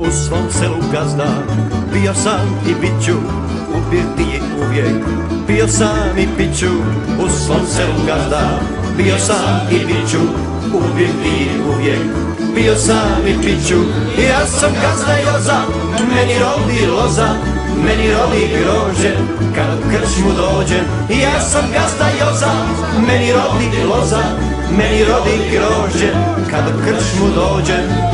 U svom selu gazda, bio sam i bit ću, ubiti uvijek. Bio sam i bit ću, u svom selu gazda, bio sam i bit ću, ubiti uvijek. Bio sam i bit ću, ja sam gazda Joža, meni rodi loza, meni rodi grožđe, kad u krčmu dođem. Ja sam gazda Joža, meni rodi loza, meni rodi grožđe, kad u krčmu dođem.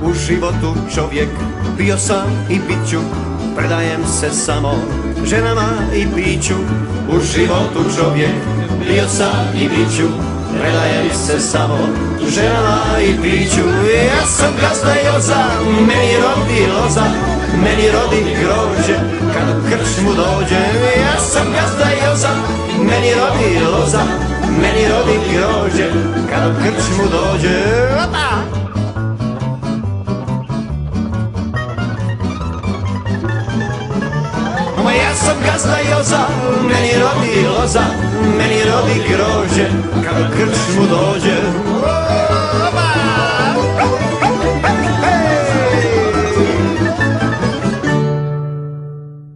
U životu čovjek, bio sam i bit ću, predajem se samo ženama i piću. U životu čovjek, bio sam i bit ću, predajem se samo ženama i piću. Ja sam gazda Joža, meni rodi loza, meni rodi grožđe, kad u krčmu dođem. Ja sam gazda Joža, meni rodi loza, meni rodi grožđe, kad u krčmu dođem. Ja sam gazda Joža, meni rodi loza, meni rodi grožđe, kad u krčmu dođe.